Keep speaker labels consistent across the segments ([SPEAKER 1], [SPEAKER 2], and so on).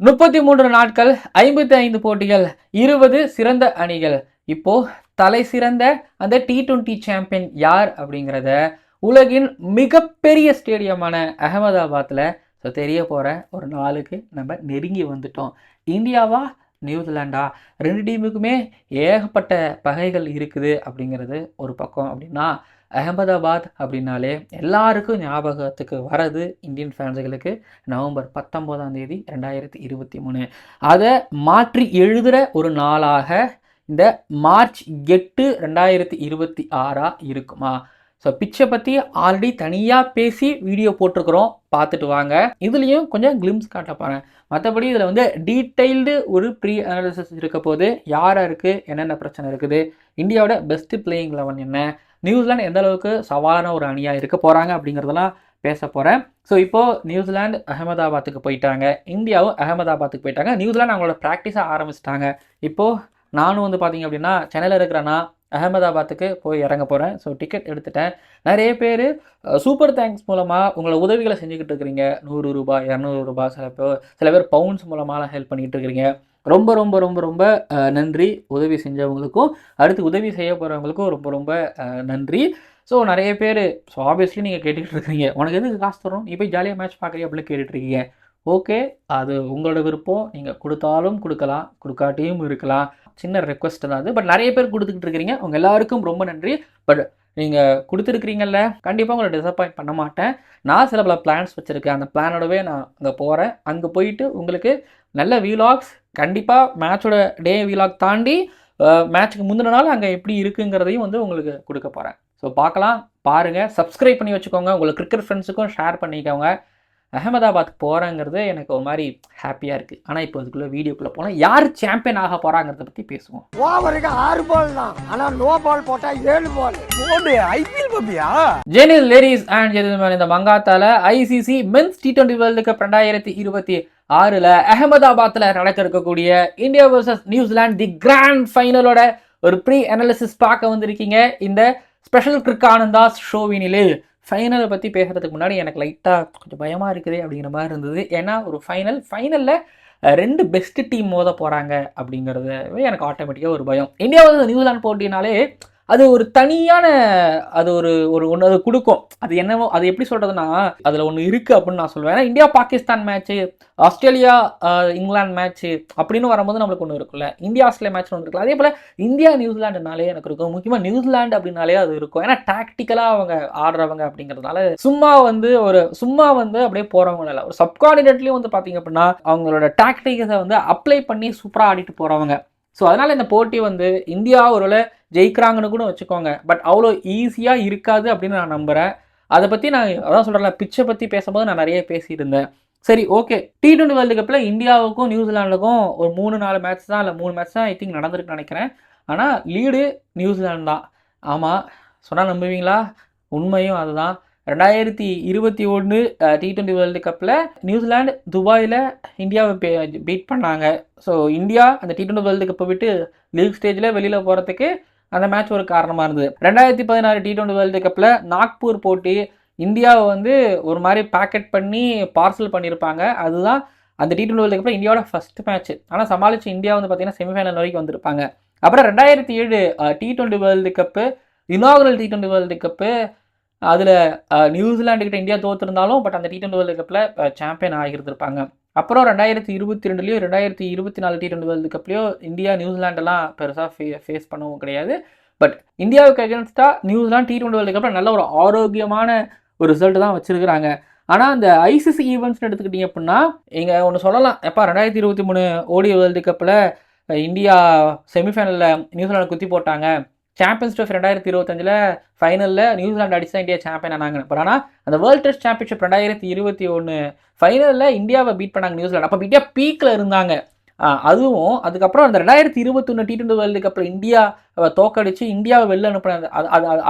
[SPEAKER 1] 33 நாட்கள், 55 போட்டிகள், 20 சிறந்த அணிகள். இப்போ தலை சிறந்த அந்த T20 சாம்பியன் யார் அப்படிங்கிறத உலகின் மிகப்பெரிய ஸ்டேடியமான அகமதாபாத்தில் தெரிய போகிற ஒரு நாளுக்கு நம்ம நெருங்கி வந்துட்டோம். இந்தியாவா நியூசிலாண்டா, ரெண்டு டீமுக்குமே ஏகப்பட்ட பகைகள் இருக்குது அப்படிங்கிறது ஒரு பக்கம். அப்படின்னா அகமதாபாத் அப்படின்னாலே எல்லாருக்கும் ஞாபகத்துக்கு வரது இந்தியன் ஃபேன்ஸுகளுக்கு நவம்பர் 19ஆம் தேதி 2023. அதை மாற்றி எழுதுகிற ஒரு நாளாக இந்த மார்ச் 8 2026 இருக்குமா? ஸோ பிச்சை பற்றி ஆல்ரெடி தனியாக பேசி வீடியோ போட்டிருக்கிறோம், பார்த்துட்டு வாங்க. இதுலேயும் கொஞ்சம் கிளிம்ஸ் காட்ட போகிறேன். மற்றபடி இதில் வந்து டீட்டெயில்டு ஒரு ப்ரீ அனாலிசிஸ் இருக்க போது, யாருக்கு என்னென்ன பிரச்சனை இருக்குது, இந்தியாவோட பெஸ்ட் பிளேயிங் 11 என்ன, நியூசிலாந்து எந்த அளவுக்கு சவாலான ஒரு அணியாக இருக்க போகிறாங்க அப்படிங்கிறதெல்லாம் பேச போகிறேன். ஸோ இப்போது நியூசிலாந்து அகமதாபாத்துக்கு போயிட்டாங்க, இந்தியாவும் அகமதாபாத்துக்கு போயிட்டாங்க. நியூசிலாந்து அவங்களோட ப்ராக்டிஸாக ஆரம்பிச்சிட்டாங்க. இப்போது நானும் வந்து பார்த்திங்க அப்படின்னா சென்னையில் இருக்கிறேன்னா அகமதாபாத்துக்கு போய் இறங்க போகிறேன். ஸோ டிக்கெட் எடுத்துட்டேன். நிறைய பேர் சூப்பர் தேங்க்ஸ் மூலமாக உங்களை உதவிகளை செஞ்சுக்கிட்டு இருக்கிறீங்க. 100 ரூபாய், 200 ரூபாய், சில பேர் பவுண்ட்ஸ் மூலமாக ஹெல்ப் பண்ணிகிட்டு இருக்கிறீங்க. ரொம்ப ரொம்ப ரொம்ப ரொம்ப நன்றி. உதவி செஞ்சவங்களுக்கும் அடுத்து உதவி செய்ய போகிறவங்களுக்கும் ரொம்ப ரொம்ப நன்றி. ஸோ நிறைய பேர் ஸோ ஆப்வியஸ்லி நீங்கள் கேட்டுக்கிட்டு இருக்கீங்க, உனக்கு எதுக்கு காசு தரும், நீ போய் ஜாலியாக மேட்ச் பார்க்குறீங்க அப்படின்னு கேட்டுட்ருக்கீங்க. ஓகே, அது உங்களோட விருப்பம். நீங்கள் கொடுத்தாலும் கொடுக்கலாம், கொடுக்காட்டியும் இருக்கலாம். சின்ன ரெக்வஸ்ட் தான் அது. பட் நிறைய பேர் கொடுத்துக்கிட்டு இருக்கிறீங்க, அவங்க எல்லாருக்கும் ரொம்ப நன்றி. பட் நீங்கள் கொடுத்துருக்கிறீங்கல்ல, கண்டிப்பாக உங்களை டிசப்பாயிண்ட் பண்ண மாட்டேன். நான் சில பல பிளான்ஸ் வச்சுருக்கேன். அந்த பிளானோடவே நான் அங்கே போகிறேன். அங்கே போயிட்டு உங்களுக்கு நல்ல வீலாக்ஸ், கண்டிப்பாக மேட்சோட டே வீலாக் தாண்டி மேட்ச்சுக்கு முந்தின நாள் அங்கே எப்படி இருக்குங்கிறதையும் வந்து உங்களுக்கு கொடுக்க போகிறேன். ஸோ பார்க்கலாம், பாருங்கள், சப்ஸ்கிரைப் பண்ணி வச்சுக்கோங்க, உங்களுக்கு கிரிக்கெட் ஃப்ரெண்ட்ஸுக்கும் ஷேர் பண்ணிக்கோங்க. அகமதாபாத் போகிறேங்கிறது எனக்கு ஒரு மாதிரி ஹாப்பியாக இருக்குது. ஆனால் இப்போ அதுக்குள்ளே வீடியோக்குள்ளே போனால் யார் சாம்பியன் ஆக போகிறாங்கிறத பற்றி பேசுவோம்.
[SPEAKER 2] ஓவருக்கு 6 பால் தான், ஆனால் நோ பால் போட்டால் 7 பால். ஐபிஎல் பாப்பியா?
[SPEAKER 1] ஜெனில் லேடிஸ் அண்ட் ஜென்டில்மேன், இந்த மங்காத்தால ICC men's T20 world cup 2026 அகமதாபாத்தில் நடக்க இருக்கக்கூடிய இந்தியா வர்சஸ் நியூசிலாந்து தி கிராண்ட் ஃபைனலோட ஒரு ப்ரீ அனாலிசிஸ் பார்க்க வந்திருக்கீங்க இந்த ஸ்பெஷல் கிரிக் ஆனந்தாஸ் ஷோவினிலே. ஃபைனலை பற்றி பேசுகிறதுக்கு முன்னாடி எனக்கு லைட்டாக கொஞ்சம் பயமாக இருக்குது அப்படிங்கிற மாதிரி இருந்தது. ஏன்னா ஒரு ஃபைனலில் 2 பெஸ்ட் டீம் மோத போகிறாங்க அப்படிங்கிறது எனக்கு ஆட்டோமேட்டிக்காக ஒரு பயம். இந்தியா வந்து நியூசிலாந்து போட்டினாலே அது ஒரு தனியான அது ஒரு ஒன்று அது கொடுக்கும். அது என்னவோ, அது எப்படி சொல்கிறதுனா அதில் ஒன்று இருக்குது அப்படின்னு நான் சொல்லுவேன். ஏன்னா India Pakistan match, Australia England match அப்படின்னு வரும்போது நம்மளுக்கு ஒன்று இருக்குல்ல, இந்தியா ஆஸ்திரேலியா மேட்ச் ஒன்று இருக்குல்ல. அதே போல் இந்தியா நியூசிலாண்டுனாலே எனக்கு இருக்கும். முக்கியமாக நியூசிலாந்து அப்படின்னாலே அது இருக்கும். ஏன்னா டாக்டிக்கலாக அவங்க ஆடுறவங்க அப்படிங்கிறதுனால சும்மா வந்து அப்படியே போகிறவங்க இல்லை. ஒரு சப்கார்டினேட்லேயும் வந்து பார்த்தீங்க அப்படின்னா அவங்களோட டாக்டிக்ஸை வந்து அப்ளை பண்ணி சூப்பராக ஆடிட்டு போகிறவங்க. ஸோ அதனால் இந்த போட்டி வந்து இந்தியா ஒருவேளை ஜெயிக்கிறாங்கன்னு கூட வச்சுக்கோங்க, பட் அவ்வளோ ஈஸியாக இருக்காது அப்படின்னு நான் நம்புகிறேன். அதை பற்றி நான் அதான் சொல்கிறேன்ல, பிச்சை பற்றி பேசும்போது நான் நிறைய பேசியிருந்தேன். சரி, ஓகே, T20 வேர்ல்டு கப்பில் இந்தியாவுக்கும் நியூசிலாண்டுக்கும் ஒரு 3-4 மேட்ச் தான், இல்லை 3 மேட்ச் தான் ஐ திங்க் நடந்திருக்குன்னு நினைக்கிறேன். ஆனால் லீடு நியூசிலாந்து தான். ஆமாம், சொன்னால் நம்புவீங்களா? உண்மையும் அதுதான். 2021 T20 வேர்ல்டு கப்பில் நியூசிலாந்து துபாயில் இந்தியாவை பீட் பண்ணாங்க. ஸோ இந்தியா அந்த T20 வேர்ல்டு கப்பை விட்டு லீக் ஸ்டேஜில் வெளியில் போகிறதுக்கு அந்த மேட்ச் ஒரு காரணமாக இருந்தது. 2016 T20 வேர்ல்டு கப்பில் நாக்பூர் போட்டி இந்தியாவை வந்து ஒரு மாதிரி பேக்கெட் பண்ணி பார்சல் பண்ணியிருப்பாங்க. அதுதான் அந்த T20 வேர்ல்டு கப்பில் இந்தியாவோட ஃபஸ்ட் மேட்ச். ஆனால் சமாளித்து இந்தியா வந்து பார்த்திங்கன்னா செமிஃபைனல் வரைக்கும் வந்திருப்பாங்க. அப்புறம் 2007 T20 world cup, inaugural T20 world cup, அதில் நியூசிலாண்டுக்கிட்ட இந்தியா தோற்றுருந்தாலும் பட் அந்த T20 வேர்ல்டு கப்பில் சாம்பியன் ஆகியிருந்திருப்பாங்க. அப்புறம் 2022 2024 T20 வேர்ல்டு கப்லேயோ இந்தியா நியூசிலாண்டெல்லாம் பெருசாக ஃபேஸ் பண்ணவும் கிடையாது. பட் இந்தியாவுக்கு அகேன்ஸ்டாக நியூசிலாந்து T20 வேர்ல்டு கப்பில் நல்ல ஒரு ஆரோக்கியமான ஒரு ரிசல்ட் தான் வச்சுருக்கிறாங்க. ஆனால் அந்த ஐசிசி ஈவெண்ட்ஸ்னு எடுத்துக்கிட்டிங்க அப்படின்னா இங்கே ஒன்று சொல்லலாம், எப்போ 2023 ஓடி வேர்ல்டு கப்பில் இந்தியா செமிஃபைனலில் நியூசிலாந்து குத்தி போட்டாங்க, சாம்பியன்ஸ் ட்ரோஃபி 2025 ஃபைனலில் நியூசிலாந்து அடிச்சு தான் இந்தியா சாம்பியன் ஆனாங்க. பட் ஆனால் அந்த வேர்ல்டு டெஸ்ட் சாம்பியன்ஷிப் 2021 ஃபைனலில் இந்தியாவை பீட் பண்ணாங்க நியூசிலாந்து. அப்போ இந்தியா பீக்கில் இருந்தாங்க. அதுவும் அதுக்கப்புறம் அந்த 2021 T20 வேர்ல்டு கப்பில் இந்தியாவை தோக்கடிச்சு இந்தியாவை வெளில அனுப்பின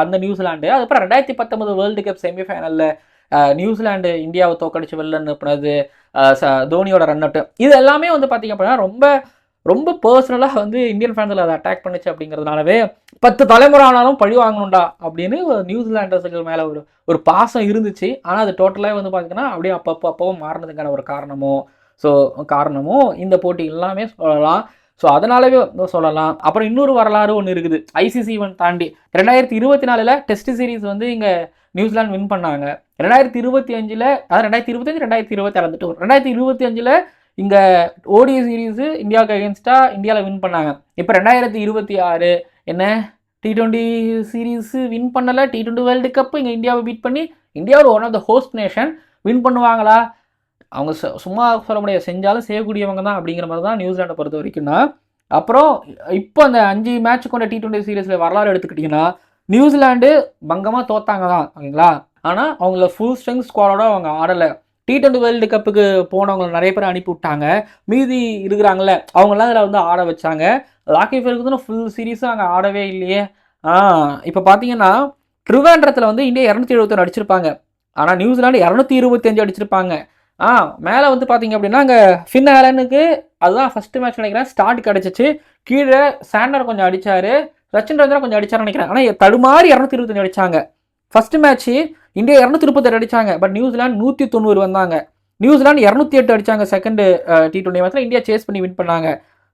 [SPEAKER 1] அந்த நியூசிலாண்டு. அதுக்கப்புறம் 2019 வேர்ல்டு கப் செமிஃபைனலில் நியூசிலாண்டு இந்தியாவை தோக்கடிச்சு வெளில அனுப்புனது, தோனியோட ரன் அவுட், இது எல்லாமே வந்து பார்த்திங்க அப்படின்னா ரொம்ப ரொம்ப பர்சனலாக வந்து இந்தியன் ஃபேன்ஸில் அதை அட்டாக் பண்ணிச்சு. அப்படிங்கிறதுனாலவே 10 தலைமுறை ஆனாலும் பழி வாங்கணும்டா அப்படின்னு நியூசிலாண்டர்ஸுகள் மேலே ஒரு பாசம் இருந்துச்சு. ஆனால் அது டோட்டலாக வந்து பார்த்திங்கன்னா அப்படியே அப்பவும் மாறினதுக்கான ஒரு காரணமோ ஸோ காரணமும் இந்த போட்டி எல்லாமே சொல்லலாம். ஸோ அதனாலவே சொல்லலாம். அப்புறம் இன்னொரு வரலாறு ஒன்று இருக்குது ஐசிசி ஈவென்ட் தாண்டி. 2024 டெஸ்ட் சீரிஸ் வந்து இங்கே நியூசிலாந்து வின் பண்ணாங்க. 2025 அதாவது 2025 2026 இங்கே ஓடிஐ சீரீஸ் இந்தியாவுக்கு அகேன்ஸ்டாக இந்தியாவில் வின் பண்ணாங்க. இப்போ 2026 என்ன T20 சீரீஸ் வின் பண்ணலை, T20 வேர்ல்டு கப் இங்கே இந்தியாவை பீட் பண்ணி இந்தியாவோட one of the host nation win பண்ணுவாங்களா? அவங்க சும்மா சொல்ல முடியாது, செஞ்சாலும் செய்யக்கூடியவங்க தான் அப்படிங்கிற மாதிரி தான் நியூசிலாண்டை பொறுத்த வரைக்கும்னா. அப்புறம் இப்போ அந்த 5 மேட்ச் கொண்ட T20 சீரீஸில் வரலாறு எடுத்துக்கிட்டிங்கன்னா நியூசிலாண்டு பங்கமாக தோத்தாங்க தான், ஓகேங்களா. ஆனால் அவங்கள ஃபுல் ஸ்ட்ரெங்க் ஸ்குவாடோட அவங்க ஆடலை. T20 வேர்ல்டு கப்புக்கு போனவங்க நிறைய பேர் அனுப்பி விட்டாங்க. மீதி இருக்கிறாங்கல்ல அவங்களாம் அதில் வந்து ஆட வச்சாங்க. லாக்கி ஃபெர்குசன் ஃபுல் சீரீஸும் அங்கே ஆடவே இல்லையே. இப்போ பார்த்தீங்கன்னா ட்ரிவாண்ட்ரத்தில் வந்து இந்தியா 271 அடிச்சிருப்பாங்க. ஆனால் நியூசிலாண்டு 225 அடிச்சிருப்பாங்க. மேலே வந்து பார்த்தீங்க அப்படின்னா அங்கே ஃபின் ஆலனுக்கு அதுதான் ஃபஸ்ட்டு மேட்ச் நினைக்கிறேன் ஸ்டார்ட் கிடச்சிச்சு. கீழே சாண்டர் கொஞ்சம் அடித்தார், ரச்சின் ரஞ்சனா கொஞ்சம் அடிச்சாருன்னு நினைக்கிறேன். ஆனால் தடுமாறி 225 அடித்தாங்க. ஃபஸ்ட்டு மேட்ச்சு இந்தியா 238 அடித்தாங்க. பட் நியூசிலாந்து 190 வந்தாங்க. நியூசிலாந்து 208 அடித்தாங்க. செகண்டு T20 மேட்ச்சில் இந்தியா சேஸ் பண்ணி வின் பண்ணாங்க.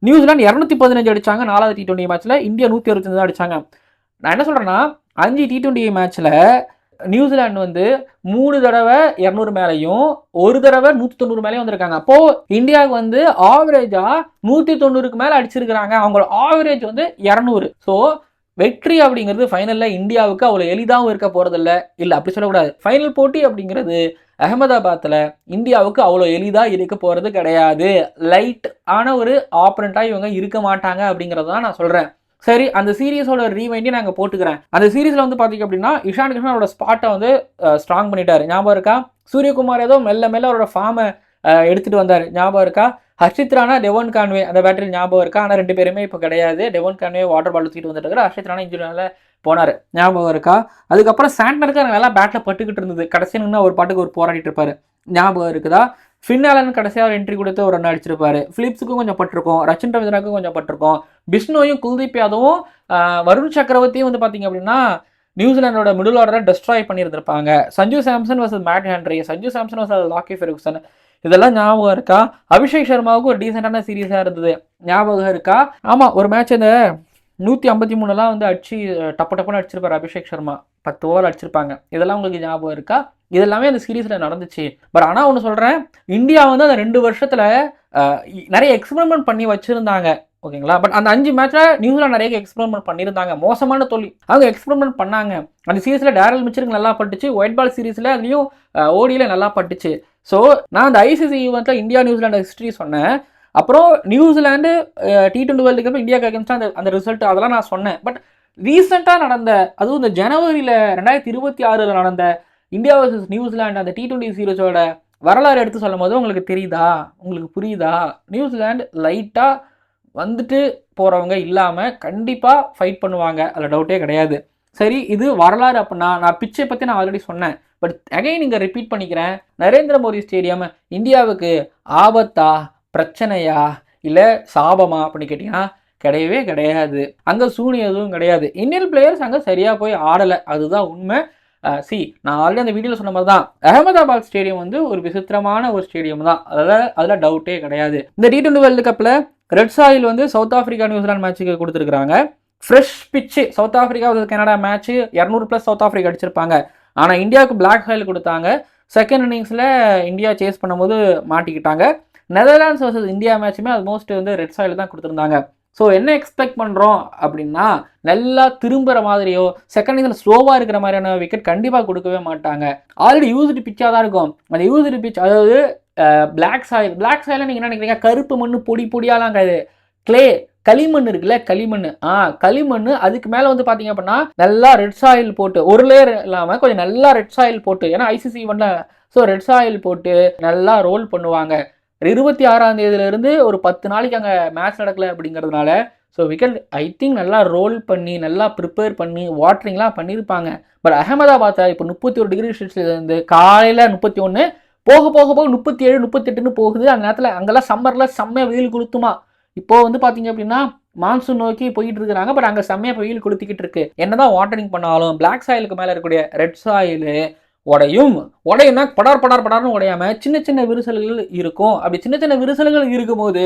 [SPEAKER 1] நியூசிலாந்து 215 அடித்தாங்க. 4வது T20 மேட்ச்சில் இந்தியா 165 தான் அடித்தாங்க. நான் என்ன சொல்கிறேன்னா 5 T20 மேட்ச்சில் நியூசிலாந்து வந்து 3 தடவை 200 மேலேயும் 1 தடவை 190 மேலேயும் வந்திருக்காங்க. அப்போது இந்தியாவுக்கு வந்து ஆவரேஜாக 190க்கு மேலே அடிச்சிருக்கிறாங்க. அவங்களோட ஆவரேஜ் வந்து 200. ஸோ வெற்றி அப்படிங்கிறது ஃபைனலில் இந்தியாவுக்கு அவ்வளோ எளிதாகவும் இருக்க போகிறதில்ல. இல்லை அப்படி சொல்லக்கூடாது. ஃபைனல் போட்டி அப்படிங்கிறது அகமதாபாத்தில் இந்தியாவுக்கு அவ்வளோ எளிதாக இருக்க போகிறது கிடையாது. லைட் ஆன ஒரு ஆப்பரண்ட்டாக இவங்க இருக்க மாட்டாங்க அப்படிங்கிறது தான் நான் சொல்கிறேன். சரி, அந்த சீரீஸோட ரீவைண்டையும் நாங்கள் போட்டுக்கிறேன். அந்த சீரீஸில் வந்து பார்த்தீங்க அப்படின்னா இஷான் கிஷன் அவரோட ஸ்பாட்டை வந்து ஸ்ட்ராங் பண்ணிட்டார். ஞாபகம் இருக்கா? சூரியகுமார் ஏதோ மெல்ல அவரோட ஃபார்மை எடுத்துகிட்டு வந்தார். ஞாபகம் இருக்கா? ஹர்ஷித் ராணா, டெவான் கான்வே அந்த பேட்டரி ஞாபகம் இருக்கா? ஆனால் 2 பேருமே இப்போ கிடையாது. டெவான் கான்வே வாட்டர் பால் தூக்கிட்டு வந்துட்டு ஹர்ஷித் ராணா இன்ஜுரினால போனார். ஞாபகம் இருக்கா? அதுக்கப்புறம் சாண்ட்னருக்கு நல்லா பேட்டில் பட்டுக்கிட்டு இருந்தது. கடைசி நின்று ஒரு பாட்டுக்கு ஒரு போராடிட்டு இருப்பார். ஞாபகம் இருக்குதா? ஃபின் ஆலன் கடைசியாக ஒரு என்ட்ரி கொடுத்து ஒரு ரன் அடிச்சிருப்பாரு. ஃபிலிப்ஸுக்கும் கொஞ்சம் பட்டிருக்கும், ரச்சின் ரவீந்திராவுக்கும் கொஞ்சம் பட்டிருக்கும். பிஷ்னோயும் குல்தீப் யாதவும் வருண் சக்கரவர்த்தியும் வந்து பார்த்தீங்க அப்படின்னா நியூசிலாண்டோட மிடில் ஆர்டரை டெஸ்ட்ராய் பண்ணியிருந்திருப்பாங்க. Sanju Samson versus Matt Henry, Sanju Samson versus Lockie Ferguson, இதெல்லாம் ஞாபகம் இருக்கா? அபிஷேக் சர்மாவுக்கு ஒரு டீசெண்டான சீரீஸாக இருந்தது. ஞாபகம் இருக்கா? ஆமாம், ஒரு மேட்ச் இந்த 153 வந்து அடிச்சு டப்புன்னு அடிச்சிருப்பாரு அபிஷேக் சர்மா. 10 ஓவர் அடிச்சிருப்பாங்க. இதெல்லாம் உங்களுக்கு ஞாபகம் இருக்கா? இதெல்லாமே அந்த சீரீஸில் நடந்துச்சு. பட் ஆனால் ஒன்று சொல்கிறேன், இந்தியா வந்து அந்த 2 வருஷத்தில் நிறைய எக்ஸ்பெரிமெண்ட் பண்ணி வச்சுருந்தாங்க, ஓகேங்களா. பட் அந்த 5 மேட்ச்சில் நியூசிலாந்து நிறைய எக்ஸ்பெரிமெண்ட் பண்ணியிருந்தாங்க. மோசமான தோல்வி. அவங்க எக்ஸ்பெரிமெண்ட் பண்ணாங்க. அந்த சீரீஸில் டேரல் மிச்சருக்கு நல்லா பட்டுச்சு. ஒயிட் பால் சீரீஸில் அதுலேயும் ஓடியில் நல்லா பட்டுச்சு. ஸோ நான் அந்த ஐசிசி ஈவெண்ட்டில் இந்தியா நியூசிலாந்து ஹிஸ்ட்ரி சொன்னேன். அப்புறம் நியூசிலாந்து T20 வேர்ல்டு கப் இந்தியாவுக்கு அகேன்ஸ்டாக அந்த ரிசல்ட் அதெல்லாம் நான் சொன்னேன். பட் ரீசெண்டாக நடந்த, அதுவும் இந்த ஜனவரியில் 2026 நடந்த இந்தியா வர்சஸ் நியூசிலாந்து அந்த T20 சீரீஸோட வரலாறு எடுத்து சொல்லும் போது உங்களுக்கு தெரியுதா? உங்களுக்கு புரியுதா? நியூசிலாந்து லைட்டாக வந்துட்டு போகிறவங்க இல்லாமல் கண்டிப்பாக ஃபைட் பண்ணுவாங்க, அதில் டவுட்டே கிடையாது. சரி, இது வரலாறு. அப்படின்னா நான் பிச்சை பற்றி நான் ஆல்ரெடி சொன்னேன். பட் அகைன் இங்கே ரிப்பீட் பண்ணிக்கிறேன். நரேந்திர மோடி ஸ்டேடியம் இந்தியாவுக்கு ஆபத்தா, பிரச்சனையா, இல்லை சாபமா அப்படின்னு கேட்டிங்கன்னா கிடையவே கிடையாது. அங்கே சூனியம் எதுவும் கிடையாது. இந்தியன் பிளேயர்ஸ் அங்கே சரியாக போய் ஆடலை, அதுதான் உண்மை. நான் ஆல்ரெடி அந்த வீடியோவில் சொன்ன மாதிரி தான் அகமதாபாத் ஸ்டேடியம் வந்து ஒரு விசித்திரமான ஒரு ஸ்டேடியம் தான், அதில் டவுட்டே கிடையாது. இந்த T20 வேர்ல்டு கப்பில் ரெட் சாயில் வந்து சவுத் ஆஃப்ரிக்கா நியூசிலாந்து மேட்சுக்கு கொடுத்துருக்காங்க. ஃப்ரெஷ் பிச்சு. South Africa Canada match 200+ south Africa அடிச்சிருப்பாங்க. ஆனால் இந்தியாவுக்கு பிளாக் சாயில் கொடுத்தாங்க. செகண்ட் இன்னிங்ஸில் இந்தியா சேஸ் பண்ணும்போது மாட்டிக்கிட்டாங்க. நெதர்லாண்ட்ஸ் வர்சஸ் இந்தியா மேட்சுமே ஆல்மோஸ்ட் வந்து ரெட் சாயில் தான் கொடுத்துருந்தாங்க. ஸோ என்ன எக்ஸ்பெக்ட் பண்ணுறோம் அப்படின்னா நல்லா திரும்புகிற மாதிரியோ செகண்ட் இன்னிங்ஸில் ஸ்லோவாக இருக்கிற மாதிரியான விக்கெட் கண்டிப்பாக கொடுக்கவே மாட்டாங்க. ஆல்ரெடி யூஸ்டு பிச்சாக தான் இருக்கும். அந்த யூஸ்டு பிச், அதாவது பிளாக் சாயில். பிளாக் சாயில் நீங்கள் என்ன நினைக்கிறீங்க? கருப்பு மண் பொடியாலாம் கிடையாது. கிளே, களிமண் இருக்குல்ல, களிமண். களிமண். அதுக்கு மேலே வந்து பார்த்தீங்க அப்படின்னா நல்லா ரெட் சாயில் போட்டு, ஒரு லேயர் இல்லாமல் கொஞ்சம் நல்லா ரெட் சாயில் போட்டு, ஏன்னா ஐசிசி பண்ண, ஸோ ரெட் சாயில் போட்டு நல்லா ரோல் பண்ணுவாங்க. 26ஆம் தேதியிலேருந்து ஒரு 10 நாளைக்கு அங்கே மேட்ச் நடக்கலை அப்படிங்கிறதுனால ஸோ விக்கெட் ஐ திங்க் நல்லா ரோல் பண்ணி நல்லா ப்ரிப்பேர் பண்ணி வாட்டரிங்லாம் பண்ணியிருப்பாங்க. பட் அகமதாபாத்தை இப்போ 31 டிகிரி செல்சியஸ்லேருந்து காலையில் 31 போக 37 38ன்னு போகுது. அந்த நேரத்தில் அங்கெல்லாம் சம்மரில் செம்மையாக வெயில் கொளுத்துமா. இப்போது வந்து பார்த்தீங்க அப்படின்னா மான்சூன் நோக்கி போயிட்டு இருக்கிறாங்க. பட் அங்கே செம்மையாக வெயில் கொளுத்திக்கிட்டு இருக்கு. என்னதான் வாட்டரிங் பண்ணாலும் பிளாக் சாயிலுக்கு மேலே இருக்கக்கூடிய ரெட் சாயில் உடையும்னா படார்னு உடையாம சின்ன சின்ன விரிசல்கள் இருக்கும். அப்படி சின்ன சின்ன விரிசல்கள் இருக்கும்போது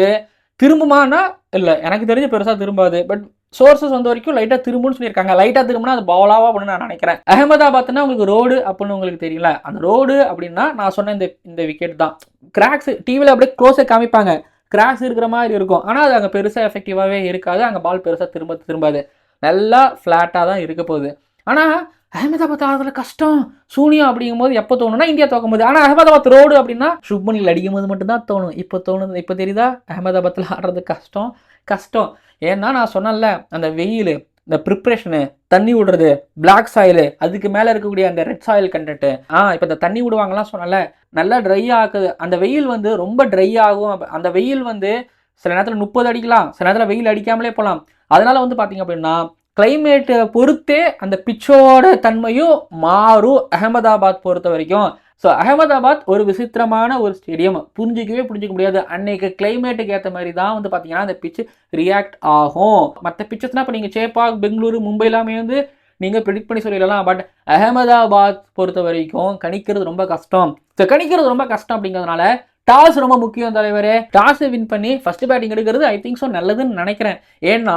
[SPEAKER 1] திரும்புமானா இல்லை, எனக்கு தெரிஞ்சு பெருசாக திரும்பாது. பட் சோர்சஸ் வந்த வரைக்கும் லைட்டாக திரும்புன்னு சொல்லியிருக்காங்க. லைட்டாக திரும்பினா அது பவுலாவா அப்படின்னு நான் நினைக்கிறேன். அகமதாபாத்னா உங்களுக்கு ரோடு அப்படின்னு உங்களுக்கு தெரியல. அந்த ரோடு அப்படின்னா நான் சொன்ன இந்த விக்கெட் தான். கிராக்ஸ் டிவியில் அப்படியே க்ளோஸை காமிப்பாங்க, கிராக்ஸ் இருக்கிற மாதிரி இருக்கும். ஆனால் அது அங்கே பெருசாக எஃபெக்டிவாகவே இருக்காது. அங்கே பால் பெருசாக திரும்பாது, நல்லா ஃப்ளாட்டாக தான் இருக்க போகுது. ஆனால் அகமதாபாத் ஆடுறதுல கஷ்டம் சூனியம் அப்படிங்கும் போது எப்போ தோணும்னா இந்தியா தோக்கும் போது. ஆனால் அகமதாபாத் ரோடு அப்படின்னா சுப்மனில் அடிக்கும் போது மட்டும்தான் தோணும். இப்போ தெரியுதா அகமதாபாத்தில் ஆடுறது கஷ்டம். ஏன்னா நான் சொன்னேன்ல, அந்த வெயில், இந்த ப்ரிப்ரேஷனு, தண்ணி விடுறது, பிளாக் சாயிலு, அதுக்கு மேலே இருக்கக்கூடிய அந்த ரெட் சாயில் கண்டென்ட்டு. இப்போ இந்த தண்ணி விடுவாங்கலாம் சொன்னல, நல்லா ட்ரை ஆகுது. அந்த வெயில் வந்து ரொம்ப ட்ரை ஆகும். அந்த வெயில் வந்து சில நேரத்தில் 30 அடிக்கலாம், சில நேரத்தில் வெயில் அடிக்காமலே போகலாம். அதனால வந்து பார்த்தீங்க அப்படின்னா கிளைமேட்டை பொறுத்தே அந்த பிச்சோட தன்மையும் மாறும் அகமதாபாத் பொறுத்த வரைக்கும். ஸோ அகமதாபாத் ஒரு விசித்திரமான ஒரு ஸ்டேடியம், புரிஞ்சிக்க முடியாது. அன்னைக்கு கிளைமேட்டுக்கு ஏற்ற மாதிரி தான் வந்து பார்த்தீங்கன்னா அந்த பிச்சு ரியாக்ட் ஆகும். மற்ற பிச்சஸ்னால் இப்போ நீங்கள் சேப்பாக், பெங்களூரு, மும்பை எல்லாமே வந்து நீங்கள் ப்ரெடிக்ட் பண்ணி சொல்லிடலாம். பட் அகமதாபாத் பொறுத்த வரைக்கும் கணிக்கிறது ரொம்ப கஷ்டம். ஸோ கணிக்கிறது ரொம்ப கஷ்டம் அப்படிங்கிறதுனால டாஸ் ரொம்ப முக்கியம் தலைவரே. டாஸை வின் பண்ணி ஃபர்ஸ்ட் பேட்டிங் எடுக்கிறது ஐ திங்க் ஸோ நல்லதுன்னு நினைக்கிறேன். ஏன்னா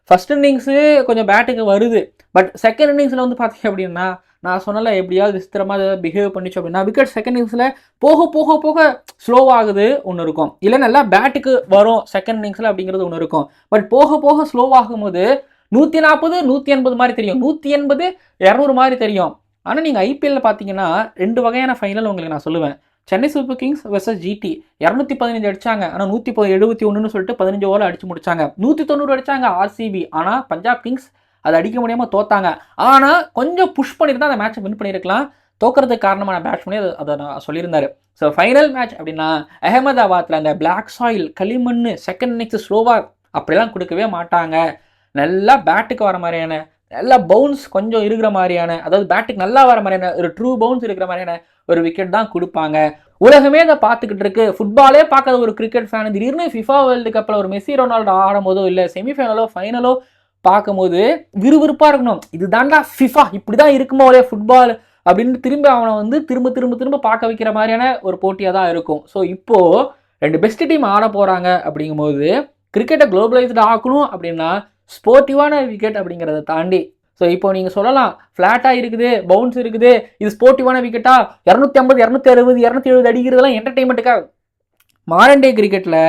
[SPEAKER 1] ஃபர்ஸ்ட் இன்னிங்ஸு கொஞ்சம் பேட்டுக்கு வருது. பட் செகண்ட் இன்னிங்ஸில் வந்து பார்த்தீங்க அப்படின்னா நான் சொன்னல, எப்படியாவது விசித்திரமாக பிஹேவ் பண்ணிச்சு அப்படின்னா விக்கெட் செகண்ட் இன்னிங்ஸில் போக ஸ்லோவாகுது ஒன்று இருக்கும். இல்லை நல்லா பேட்டுக்கு வரும் செகண்ட் இன்னிங்ஸில் அப்படிங்கிறது ஒன்று இருக்கும். பட் போக ஸ்லோவாகும் போது 140, 180 மாதிரி தெரியும், 180, 200 மாதிரி தெரியும். ஆனால் நீங்கள் ஐபிஎல்ல பார்த்தீங்கன்னா 2 வகையான ஃபைனல் உங்களுக்கு நான் சொல்லுவேன். Chennai Super Kings versus GT 215 அடிச்சாங்க. ஆனால் 171 சொல்லிட்டு 15 ஓவர் அடிச்சு முடிச்சாங்க. 190 அடிச்சாங்க ஆர்சிபி. ஆனால் பஞ்சாப் கிங்ஸ் அதை அடிக்க முடியாமல் தோத்தாங்க. ஆனால் கொஞ்சம் புஷ் பண்ணியிருந்தா அந்த மேட்சை வின் பண்ணியிருக்கலாம். தோக்கிறதுக்கு காரணமான பேட்ஸ்மேனே அதை நான் சொல்லியிருந்தாரு. ஸோ ஃபைனல் மேட்ச் அப்படின்னா அகமதாபாத்தில் அந்த பிளாக் சாயில், களிமண், செகண்ட் இன்னிங்ஸ் ஸ்லோவாக அப்படிலாம் கொடுக்கவே மாட்டாங்க. நல்லா பேட்டுக்கு வர மாதிரியான, நல்லா பவுன்ஸ் கொஞ்சம் இருக்கிற மாதிரியான, அதாவது பேட்டுக்கு நல்லா வர மாதிரியான ஒரு ட்ரூ பவுன்ஸ் இருக்கிற மாதிரியான ஒரு விக்கெட் தான் கொடுப்பாங்க. உலகமே அதை பார்த்துக்கிட்டு இருக்கு. ஃபுட்பாலே பார்க்காத ஒரு கிரிக்கெட் ஃபேன் திடீர்னு ஃபிஃபா வேர்ல்டு கப்பில் ஒரு மெஸ்ஸி ரொனால்டோ ஆடும் போதோ இல்லை செமிஃபைனலோ ஃபைனலோ பார்க்கும்போது விறுவிறுப்பாக இருக்கணும். இது தாண்டா ஃபிஃபா, இப்படி தான் இருக்குமோ ஒரே ஃபுட்பால் அப்படின்னு திரும்ப அவனை வந்து திரும்ப பார்க்க வைக்கிற மாதிரியான ஒரு போட்டியாக தான் இருக்கும். ஸோ இப்போது 2 பெஸ்ட் டீம் ஆட போகிறாங்க அப்படிங்கும்போது கிரிக்கெட்டை குளோபலைஸ்டு ஆக்கணும் அப்படின்னா ஸ்போர்ட்டிவான விக்கெட் அப்படிங்கிறத தாண்டி. ஸோ இப்போ நீங்கள் சொல்லலாம் ஃப்ளாட்டாக இருக்குது, பவுன்ஸ் இருக்குது, இது ஸ்போர்ட்டிவான விக்கெட்டா, 250, 260, 270 அடிக்கிறதுலாம் என்டர்டெயின்மெண்ட்டுக்காக. மாடர்ன் டே கிரிக்கெட்டில்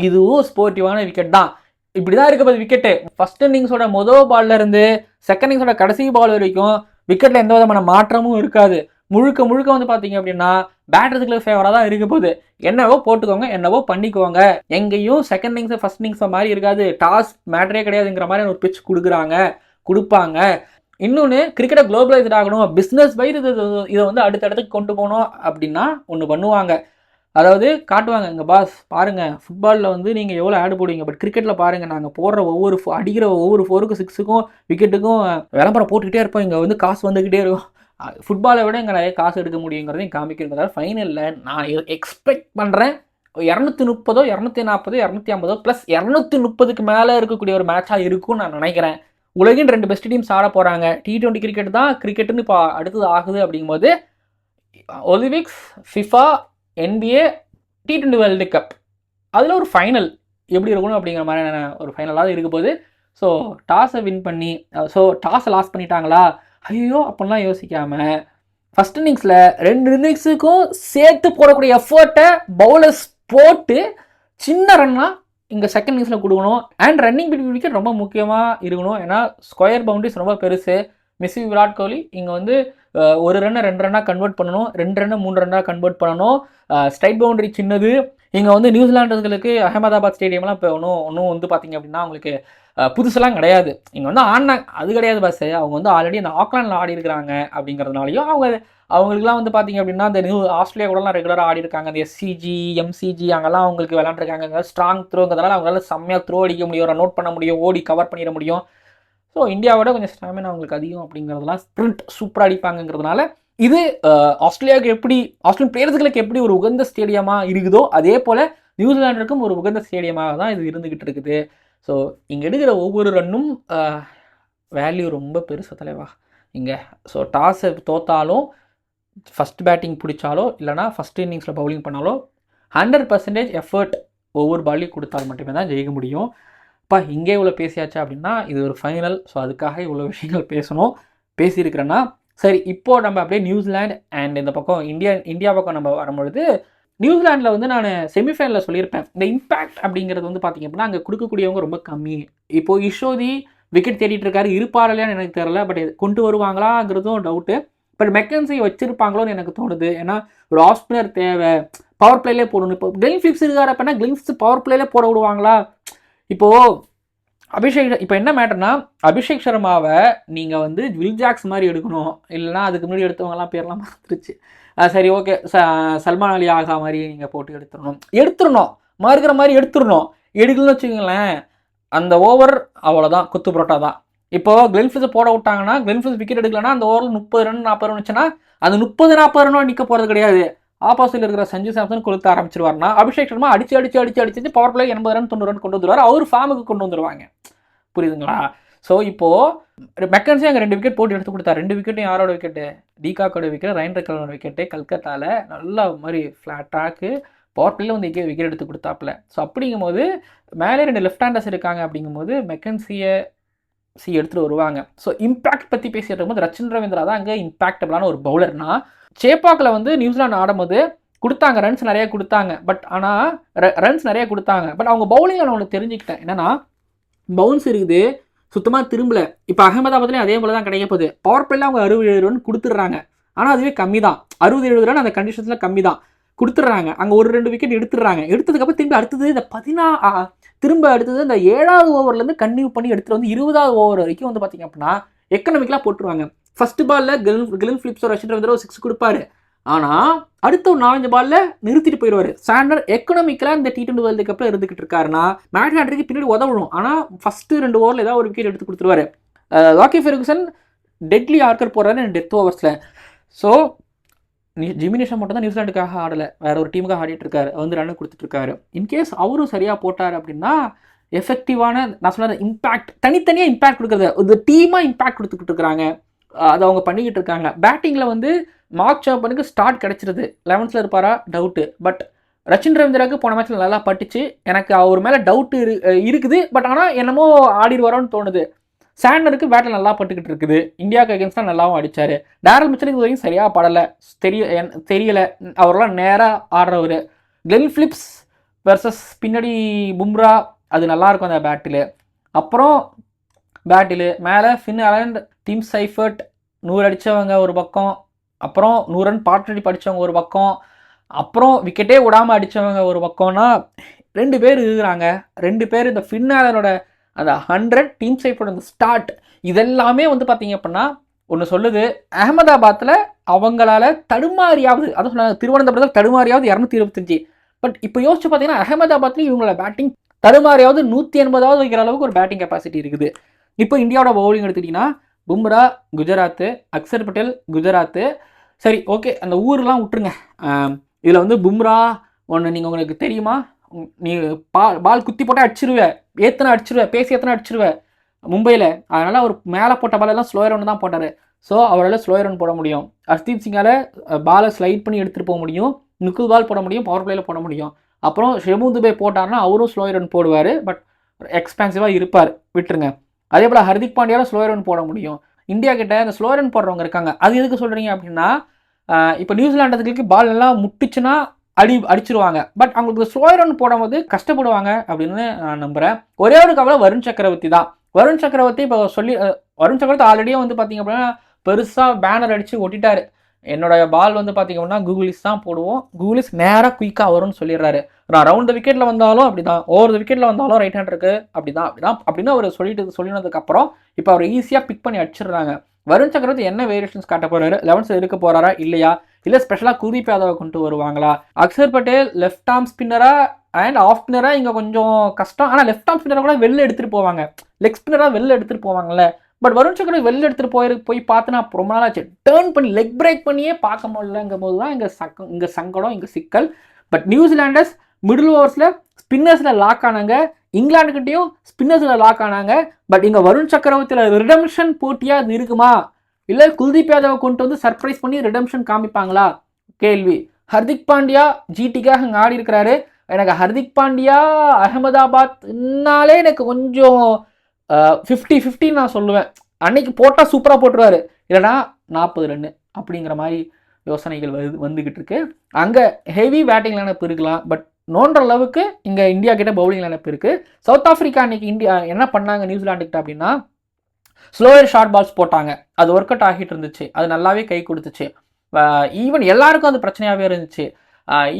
[SPEAKER 1] இதுவும் ஸ்போர்ட்டிவான விக்கெட் தான். இப்படி தான் இருக்க போது விக்கெட்டு. ஃபர்ஸ்ட் இன்னிங்ஸோட மொதல் பால்ல இருந்து செகண்ட் இன்னிங்ஸோட கடைசி பால் வரைக்கும் விக்கெட்டில் எந்த விதமான மாற்றமும் இருக்காது. முழுக்க வந்து பார்த்தீங்க அப்படின்னா பேட்டர்ஸுக்கு ஃபேவராக தான் இருக்க போகுது. என்னவோ போட்டுக்கோங்க, என்னவோ பண்ணிக்கோங்க. எங்கேயும் செகண்ட் இன்னிங்ஸ் ஃபர்ஸ்ட் இன்னிங்ஸ் மாதிரி இருக்காது. டாஸ் மேட்டரே கிடையாதுங்கிற மாதிரி ஒரு பிச் கொடுப்பாங்க. இன்னொன்று, கிரிக்கெட்டை குளோபலைஸ்ட் ஆகணும், பிஸ்னஸ் வைஸ் இதை வந்து அடுத்தடுத்துக்கு கொண்டு போகணும் அப்படின்னா ஒன்று பண்ணுவாங்க. அதாவது காட்டுவாங்க, இங்கே பாஸ் பாருங்கள், ஃபுட்பாலில் வந்து நீங்கள் எவ்வளோ ஆடு போடுவீங்க, பட் கிரிக்கெட்டில் பாருங்கள், நாங்கள் போடுற அடிக்கிற ஒவ்வொரு 4க்கும் 6க்கும் விக்கெட்டுக்கும் விளம்பரம் போட்டுக்கிட்டே இருப்போம், இங்கே வந்து காசு வந்துக்கிட்டே இருக்கும். ஃபுட்பாலை விட இங்கே நிறைய காசு எடுக்க முடியுங்கிறதையும் காமிக்கிறதுனால ஃபைனலில் நான் எக்ஸ்பெக்ட் பண்ணுறேன் 230, 240, 250 ப்ளஸ் 230க்கு மேலே இருக்கக்கூடிய ஒரு மேட்சாக இருக்கும்னு நான் நினைக்கிறேன். உலகின் 2 பெஸ்ட் டீம்ஸ் ஆட போகிறாங்க. T20 கிரிக்கெட் தான் கிரிக்கெட்டுன்னு இப்போ அடுத்தது ஆகுது. அப்படிங்கும்போது Olympics, FIFA, NBA, T20 world cup, அதில் ஒரு ஃபைனல் எப்படி இருக்கணும் அப்படிங்கிற மாதிரியான ஒரு ஃபைனலாக இருக்க போது. ஸோ டாஸை வின் பண்ணி, ஸோ டாஸை லாஸ் பண்ணிட்டாங்களா ஐயோ அப்படின்லாம் யோசிக்காமல் ஃபர்ஸ்ட் இன்னிங்ஸில் 2 இன்னிங்ஸுக்கும் சேர்த்து போடக்கூடிய எஃபர்ட்டை பவுலர்ஸ் போட்டு சின்ன ரன்னாக இங்கே செகண்ட் இன்னிங்ஸில் கொடுக்கணும். அண்ட் ரன்னிங் பிட்வீன் விக்கெட் ரொம்ப முக்கியமாக இருக்கணும். ஏன்னா ஸ்கொயர் பவுண்டரிஸ் ரொம்ப பெருசு. மெஸ்ஸி, விராட் கோலி இங்கே வந்து 1 ரன்னை 2 ரன்னாக கன்வெர்ட் பண்ணணும், 2 ரன்னை 3 ரன்னாக கன்வெர்ட் பண்ணணும். ஸ்ட்ரைட் பவுண்டரி சின்னது. இங்கே வந்து நியூசிலாண்டுகளுக்கு அகமதாபாத் ஸ்டேடியம்லாம் இப்போ ஒன்றும் வந்து பார்த்தீங்க அப்படின்னா அவங்களுக்கு புதுசெல்லாம் கிடையாது. இங்கே வந்து ஆடினாங்க அது கிடையாது பஸ். அவங்க வந்து ஆல்ரெடி அந்த ஆக்லாண்டில் ஆடி இருக்கிறாங்க அப்படிங்கிறதுனாலையும் அவங்களுக்குலாம் வந்து பார்த்தீங்க அப்படின்னா அந்த ஆஸ்திரேலியா கூடலாம் ரெகுலராக ஆடி இருக்காங்க. அந்த SCG, MCG அங்கெல்லாம் அவங்களுக்கு விளாண்டுருக்காங்க. ஸ்ட்ராங் த்ரோங்கிறதுனால அவங்களால செம்மையாக த்ரோ அடிக்க முடியும், ரன் அவுட் பண்ண முடியும், ஓடி கவர் பண்ணிட முடியும். ஸோ இந்தியாவோட கொஞ்சம் ஸ்டாமினா அவங்களுக்கு அதிகம் அப்படிங்கிறதுலாம் ஸ்ப்ரிண்ட் சூப்பராக அடிப்பாங்கிறதுனால இது ஆஸ்திரேலியாவுக்கு எப்படி, ஆஸ்திரேலியன் பிளேயர்ஸ்களுக்கு எப்படி ஒரு உகந்த ஸ்டேடியமாக இருக்குதோ அதே போல் நியூசிலாண்டுக்கும் ஒரு உகந்த ஸ்டேடியமாக தான் இது இருந்துக்கிட்டு இருக்குது. ஸோ இங்கே எடுக்கிற ஒவ்வொரு ரன்னும் வேல்யூ ரொம்ப பெருசு தலைவா இங்கே. ஸோ டாஸை தோத்தாலும் ஃபஸ்ட் பேட்டிங் பிடிச்சாலோ இல்லைனா ஃபஸ்ட் இன்னிங்ஸில் பவுலிங் பண்ணாலோ 100% எஃபர்ட் ஒவ்வொரு பால்லையும் கொடுத்தால் மட்டுமே தான் ஜெயிக்க முடியும். இப்போ இங்கே இவ்வளோ பேசியாச்சு அப்படின்னா இது ஒரு ஃபைனல். ஸோ அதுக்காக இவ்வளோ விஷயங்கள் பேசியிருக்கிறேன்னா சரி. இப்போது நம்ம அப்படியே நியூசிலாந்து அண்ட் இந்த பக்கம் இந்தியா பக்கம் நம்ம வரும்பொழுது நியூசிலாண்டில் வந்து நான் செமிஃபைனலில் சொல்லியிருப்பேன். இந்த இம்பேக்ட் அப்படிங்கிறது வந்து பார்த்திங்க அப்படின்னா அங்கே கொடுக்கக்கூடியவங்க ரொம்ப கம்மி. இப்போது இஷோதி விக்கெட் தேடிட்டு இருக்காரு, இருப்பார் இல்லையான்னு எனக்கு தெரியல. பட் கொண்டு வருவாங்களாங்கிறதும் டவுட்டு. பட் மெக்கன்சி வச்சிருப்பாங்களோன்னு எனக்கு தோணுது. ஏன்னா ஒரு ஆஃப் ஸ்பின்னர் தேவை, பவர் பிளேலே போடணும். இப்போ கிளென் ஃபிலிப்ஸ் இருக்காரு அப்படின்னா கிளென் ஃபிலிப்ஸ் பவர் பிளேலே போட விடுவாங்களா? இப்போது இப்போ என்ன மேட்டர்னா அபிஷேக் சர்மாவை நீங்கள் வந்து வில் ஜாக்ஸ் மாதிரி எடுக்கணும். இல்லைனா அதுக்கு முன்னாடி எடுத்தவங்கலாம் பேர்லாம் மறந்துருச்சு. சரி ஓகே, சல்மான் அலி ஆகா மாதிரி நீங்கள் போட்டு எடுத்துடணும் மறுக்கிற மாதிரி எடுக்கலன்னு வச்சுக்கோங்களேன், அந்த ஓவர் அவ்வளோதான், குத்து புரோட்டா தான். இப்போது கிளென் ஃபிலிப்ஸை போட விட்டாங்கன்னா கிளென் ஃபிலிப்ஸ் விக்கெட் எடுக்கலன்னா அந்த ஓவரில் 30 ரன் 40 ரன் வச்சுன்னா அந்த 30-40 ரன் நிற்க போகிறது கிடையாது. ஆப்போசிட்டில் இருக்கிற சஞ்சு சாம்சன் கொளுத்த ஆரம்பிச்சிருவார்னா அபிஷேக் சர்மா அடிச்சு பவர் பிளே 80 ரன் 90 ரன் கொண்டு வந்துடுவார். அவர் ஃபார்முக்கு கொண்டு வந்துடுவாங்க. புரியுதுங்களா? ஸோ இப்போது மெக்கன்ஸே அங்கே 2 விக்கெட் போட்டு எடுத்து கொடுத்தாரு. 2 விக்கெட்டும் யாரோட விக்கெட்டு? டிகாக்கோட விக்கெட், ரைன் ரெக்கலோட விக்கெட்டு. கல்கத்தாவில் நல்லா மாதிரி ஃப்ளாட் ட்ராக்கு பவர் பிளேயில் வந்து விக்கெட் எடுத்து கொடுத்தாப்புல. ஸோ அப்படிங்கும்போது மேலே 2 லெஃப்ட் ஹேண்டர்ஸ் இருக்காங்க. அப்படிங்கும்போது மெக்கன்சியை எடுத்துகிட்டு வருவாங்க. ஸோ இம்பாக்ட் பற்றி பேசிட்டு இருக்கும்போது ரச்சின் ரவீந்திரா தான் அங்கே இம்பாக்டபிளான ஒரு பவுலர்னா. சேப்பாக்கில் வந்து நியூசிலாந்து ஆடும்போது கொடுத்தாங்க, ரன்ஸ் நிறைய கொடுத்தாங்க. பட் ஆனால் ரன்ஸ் நிறைய கொடுத்தாங்க. பட் அவங்க பவுலிங்கில் நான் ஒன்று தெரிஞ்சுக்கிட்டேன். என்னன்னா பவுன்ஸ் இருக்குது, சுத்தமாக திரும்பல. இப்போ அகமதாபாத்லேயும் அதே போல தான் கிடைக்க போகுது. பவர் பிளேல அவங்க 60-70 ரன் கொடுத்துட்றாங்க. ஆனால் அதுவே கம்மி தான், 60-70 ரன் அந்த கண்டிஷன்ஸில் கம்மி தான் கொடுத்துட்றாங்க. அங்கே 1-2 விக்கெட் எடுத்துடுறாங்க. எடுத்ததுக்கப்புறம் திரும்பி அடுத்தது இந்த திரும்ப அடுத்தது இந்த 7வது ஓவர்லேருந்து கன்டினியூ பண்ணி எடுத்துகிட்டு வந்து 20வது ஓவர் வரைக்கும் வந்து பார்த்திங்க அப்படின்னா எக்கனாமிக்கலாக போட்டுருவாங்க. ஃபர்ஸ்ட் பாலில் கிளென் ஃபிலிப்ஸோ ரச்சின் ரவீந்திரா 6 கொடுப்பாரு. ஆனால் அடுத்த ஒரு 4-5 பாலில் நிறுத்திட்டு போயிடுவார். சாண்டர் எக்கனாமிக்கலாக இந்த T20 வேர்ல்டு கப்பில் இருந்துகிட்டு இருக்காருன்னா மேட் ஹேண்ட்ரிக்கு பின்னாடி உதவணும். ஆனால் ஃபஸ்ட்டு 2 ஓவரில் ஏதாவது ஒரு விக்கெட் எடுத்து கொடுத்துருவாரு. லாக்கி ஃபெர்குசன் டெட்லி ஆர்க்கர் போடுறாரு டெத் ஓவர்ஸில். ஸோ ஜிம்மி நேஷம் மட்டும் தான் நியூசிலாண்டுக்காக ஆடலை, வேற ஒரு டீமுக்காக ஆடிட்டு இருக்காரு, வந்து ரன் கொடுத்துட்ருக்காரு. இன்கேஸ் அவரும் சரியாக போட்டார் அப்படின்னா எஃபெக்டிவான நான் சொன்ன இம்பாக்ட் தனித்தனியாக இம்பாக்ட் கொடுக்குறது, ஒரு டீமாக இம்பாக்ட் கொடுத்துக்கிட்டு இருக்கிறாங்க. அதை அவங்க பண்ணிக்கிட்டு இருக்காங்க. பேட்டிங்கில் வந்து மார்க் சௌபனுக்கு ஸ்டார்ட் கிடச்சிருது, 11th இருப்பாரா டவுட்டு. பட் ரச்சின் ரவீந்திராவுக்கு போன மேட்ச்சில் நல்லா பட்டுச்சு. எனக்கு அவர் மேலே டவுட்டு இருக்குது. பட் ஆனால் என்னமோ ஆடிடுவாரோன்னு தோணுது. சாண்டருக்கு பேட்டில் நல்லா பட்டுக்கிட்டு இருக்குது. இந்தியாவுக்கு அகேன்ஸ்டாக நல்லாவும் அடித்தார். டேரல் மிச்சல் இது வரைக்கும் சரியாக படலை, தெரியலை. அவரெல்லாம் நேராக ஆடுறவர். கிளென் ஃபிலிப்ஸ் வெர்சஸ் பின்னாடி பும்ரா, அது நல்லாயிருக்கும் அந்த பேட்டில். அப்புறம் பேட்டில் மேலே ஃபின் அலண்ட், டிம் சைஃபர்ட் 100 அடித்தவங்க ஒரு பக்கம், அப்புறம் 100 ரன் பார்ட்னரி படித்தவங்க ஒரு பக்கம், அப்புறம் விக்கெட்டே விடாமல் அடித்தவங்க ஒரு பக்கம்னா 2 பேர் இருக்கிறாங்க. 2 பேர் இந்த ஃபின் அலனோட அந்த 100 டீம் சைஃபோட அந்த ஸ்டார்ட் இதெல்லாமே வந்து பார்த்தீங்க அப்படின்னா ஒன்று சொல்லுது. அகமதாபாத்தில் அவங்களால தடுமாறியாவது, அதான் சொன்னாங்க திருவனந்தபுரத்தில் தடுமாறியாவது 225. பட் இப்போ யோசிச்சு பார்த்தீங்கன்னா அகமதாபாத்லேயும் இவங்களோட பேட்டிங் தடுமாறியாவது 180வது வைக்கிற அளவுக்கு ஒரு பேட்டிங் கெப்பாசிட்டி இருக்குது. இப்போ இந்தியாவோட பவுலிங் எடுத்துக்கிட்டிங்கன்னா பும்ரா குஜராத்து, அக்சர் பட்டேல் குஜராத்து. சரி ஓகே, அந்த ஊரெலாம் விட்டுருங்க. இதில் வந்து பும்ரா ஒன்று நீங்கள் உங்களுக்கு தெரியுமா, நீ பால் குத்தி போட்டால் அடிச்சிருவேன், பேசி எத்தனை அடிச்சிருவேன் மும்பையில். அதனால் அவர் மேலே போட்ட பாலெல்லாம் ஸ்லோயர் ரன் தான் போட்டார். ஸோ அவரால் ஸ்லோயர் ரன் போட முடியும். ஹர்தீப் சிங்கால் பாலை ஸ்லைட் பண்ணி எடுத்துகிட்டு போக முடியும், 30 பால் போட முடியும், பவர் பிளேயில் போட முடியும். அப்புறம் ஷெமூன் துபே போட்டார்னா அவரும் ஸ்லோயர் ரன் போடுவார். பட் எக்ஸ்பென்சிவாக இருப்பார், விட்டுருங்க. அதே போல் ஹர்திக் பாண்டியாவில் ஸ்லோயர் ரன் போட முடியும். இந்தியா கிட்ட இந்த ஸ்லோயர் ரன் போடுறவங்க இருக்காங்க. அது எதுக்கு சொல்கிறீங்க அப்படின்னா இப்போ நியூசிலாண்டுக்கு பால் எல்லாம் முட்டுச்சுன்னா அடிச்சிருவாங்க. பட் அவங்களுக்கு ஸ்லோயர் ரன் போடும்போது கஷ்டப்படுவாங்க அப்படின்னு நான் நம்புகிறேன். ஒரே ஒரு கவலை வருண் சக்கரவர்த்தி தான். வருண் சக்கரவர்த்தி இப்போ வருண் சக்கரவர்த்தி ஆல்ரெடியே வந்து பார்த்திங்க அப்படின்னா பெருசாக பேனர் அடித்து ஒட்டிட்டாரு. என்னோட பால் வந்து பார்த்திங்க அப்படின்னா கூகுளிஸ் தான் போடுவோம், கூகுளிஸ் நேராக குயிக்காக வரும்னு சொல்லிடுறாரு. நான் ரவுண்ட் விக்கெட்டில் வந்தாலும் அப்படி தான், ஓவர் விக்கெட்டில் வந்தாலும் ரைட் ஹேண்ட் இருக்குது அப்படின்னு அவர் சொல்லினதுக்கப்புறம் இப்போ அவர் ஈஸியாக பிக் பண்ணி அடிச்சிடுறாங்க. வருண் சக்கரவர்த்தி என்ன வேரியேஷன்ஸ் காட்ட போகிறாரு, 11th இருக்க போகிறாரா இல்லையா, இல்லை ஸ்பெஷலாக குல்தீப் யாதவை கொண்டு வருவாங்களா? அக்சர் பட்டேல் லெஃப்ட் ஆர்ம் ஸ்பின்னராக அண்ட் ஆஃப் ஸ்பின்னராக இங்கே கொஞ்சம் கஷ்டம். ஆனால் லெஃப்ட் ஆர்ம் ஸ்பின்னராக கூட வெளில எடுத்துகிட்டு போவாங்க, லெக் ஸ்பின்னராக வெளில எடுத்துகிட்டு போவாங்கல்ல. பட் வருண் சக்கரவர்த்தி வெளில எடுத்துகிட்டு போய் பார்த்துனா ரொம்ப நாள் ஆச்சு. டேர்ன் பண்ணி லெக் பிரேக் பண்ணியே பார்க்க முடியலங்கும் போது தான் இங்கே சங்கடம், இங்கே சிக்கல். பட் நியூசிலாண்டர்ஸ் மிடில் ஓவர்ஸில் ஸ்பின்னர்ஸில் லாக் ஆனாங்க, இங்கிலாந்துக்கிட்டையும் ஸ்பின்னர்ஸில் லாக் ஆனாங்க. பட் இங்கே வருண் சக்கரவர்த்தியில் ரிடம்ஷன் போட்டியாக அது இருக்குமா, இல்லை குல்தீப் யாதவை கொண்டு வந்து சர்ப்ரைஸ் பண்ணி ரிடம்ஷன் காமிப்பாங்களா கேள்வி. ஹர்திக் பாண்டியா ஜிடிக்காக அங்கே ஆடி இருக்கிறாரு. எனக்கு ஹர்திக் பாண்டியா அகமதாபாத்னாலே எனக்கு கொஞ்சம் 50-50 நான் சொல்லுவேன். அன்னைக்கு போட்டால் சூப்பராக போட்டுருவாரு, இல்லைனா 40 ரன்னு அப்படிங்கிற மாதிரி யோசனைகள் வந்துக்கிட்டு இருக்கு. அங்கே ஹெவி பேட்டிங் லைனப் இருக்கலாம், பட் நோன்ற அளவுக்கு இங்கே இந்தியா கிட்ட பவுலிங் லைனப் இருக்குது. சவுத் ஆஃப்ரிக்கா அன்னைக்கு இந்தியா என்ன பண்ணாங்க நியூசிலாண்டுக்கிட்ட அப்படின்னா ஸ்லோயர் ஷார்ட் பால்ஸ் போட்டாங்க. அது ஒர்க் அவுட் ஆகிட்டு இருந்துச்சு, அது நல்லாவே கை கொடுத்துச்சு. ஈவன் எல்லாருக்கும் அது பிரச்சனையாகவே இருந்துச்சு.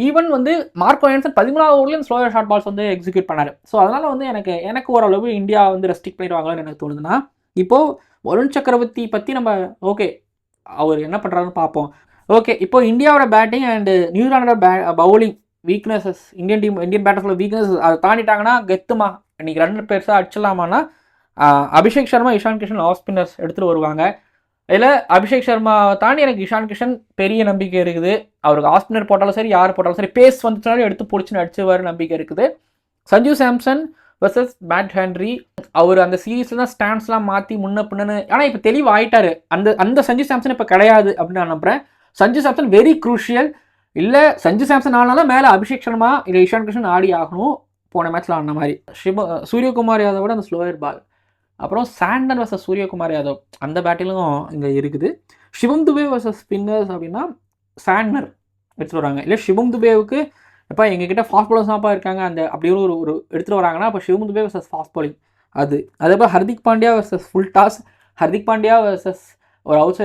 [SPEAKER 1] ஈவன் வந்து மார்க்கோ ஆன்சன் 13வது ஓவர்லேயும் ஸ்லோயர் ஷார்ட் பால்ஸ் வந்து எக்ஸிக்யூட் பண்ணார். ஸோ அதனால் வந்து எனக்கு ஓரளவு இந்தியா வந்து ரெஸ்ட்ரிக்ட் பண்ணிடுவாங்கன்னு எனக்கு தோணுதுன்னா, இப்போது வருண் சக்கரவர்த்தி பற்றி நம்ம ஓகே அவர் என்ன பண்ணுறாருன்னு பார்ப்போம். ஓகே, இப்போ இந்தியாவோட பேட்டிங் அண்டு நியூசிலாண்டோட பவுலிங் வீக்னஸஸ், இந்தியன் பேட்டர்ஸோட வீக்னஸஸ் அதை தாண்டிட்டாங்கன்னா கெத்துமா இன்னைக்கு ரன் பெருசாக அடிச்சிடலாமான்னா அபிஷேக் சர்மா, இஷான் கிஷன் ஆஃப் ஸ்பின்னர்ஸ் எடுத்துகிட்டு வருவாங்க. இதில் அபிஷேக் சர்மாவை தாண்டி எனக்கு இஷான் கிஷன் பெரிய நம்பிக்கை இருக்குது. அவருக்கு ஆஃப் ஸ்பின்னர் போட்டாலும் சரி, யார் போட்டாலும் சரி, பேஸ் வந்துச்சுனாலும் எடுத்து பிடிச்சின்னு அடிச்சுவார் நம்பிக்கை இருக்குது. Sanju Samson versus Matt Henry, அவர் அந்த சீரீஸில் தான் ஸ்டாண்ட்ஸ்லாம் மாற்றி முன்ன பின்னு, ஆனால் இப்போ தெளிவாக ஆயிட்டாரு. அந்த சஞ்சு சாம்சன் இப்போ கிடையாது அப்படின்னு நான் நம்புகிறேன். Sanju Samson very crucial. இல்லை சஞ்சு சாம்சன் ஆனாலும் மேலே அபிஷேக் சர்மா இல்லை இஷான் கிஷன் ஆடி ஆகணும், போன மேட்ச்சில் ஆன மாதிரி. சூரியகுமார் யாதவோட அந்த ஸ்லோயர் பால், அப்புறம் சாண்டன் வர்சஸ் சூரியகுமார் யாதவ் அந்த பேட்டிலும் இங்கே இருக்குது. சிவம் துபே வர்சஸ் ஸ்பின்னர்ஸ் அப்படின்னா சாண்ட்னர் எடுத்துகிட்டு வராங்க. இல்லை சிவம் துபேவுக்கு எப்போ எங்ககிட்ட ஃபாஸ்ட் பாலர்ஸ் தான்ப்பா இருக்காங்க அந்த அப்படி ஒரு எடுத்துகிட்டு வராங்கன்னா அப்போ Shivam Dube versus fast bowling அதே போல் Hardik Pandya versus full toss, Hardik Pandya versus ஒரு அவுட்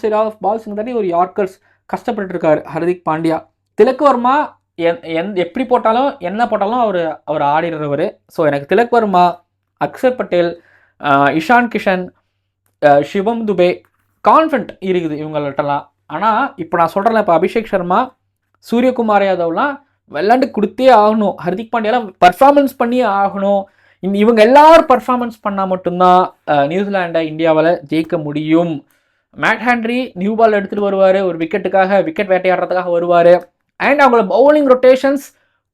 [SPEAKER 1] சைட் ஆஃப் பால்ஸ்ங்கிறதாட்டி ஒரு யார்க்கர்ஸ் கஷ்டப்பட்டு இருக்காரு ஹர்திக் பாண்டியா. திலக் வர்மா எப்படி போட்டாலும் என்ன போட்டாலும் அவர் ஆடிடுறவர். ஸோ எனக்கு திலக் வர்மா, அக்ஷர் பட்டேல், இஷான் கிஷன், சிவம் துபே கான்ஃபிடென்ட் இருக்குது இவங்கள்ட்டலாம். ஆனால் இப்போ நான் சொல்கிறேன், இப்போ அபிஷேக் சர்மா, சூரியகுமார் யாதவ்லாம் விளாண்டு கொடுத்தே ஆகணும். ஹர்திக் பாண்டியாலாம் பர்ஃபார்மன்ஸ் பண்ணி ஆகணும். இவங்க எல்லாரும் பர்ஃபார்மன்ஸ் பண்ணால் மட்டும்தான் நியூசிலாண்டை இந்தியாவில் ஜெயிக்க முடியும். மேட் ஹென்ரி நியூ பால் எடுத்துகிட்டு வருவார், ஒரு விக்கெட் வேட்டையாடுறதுக்காக வருவார். அண்ட் அவங்கள பவுலிங் ரொட்டேஷன்ஸ்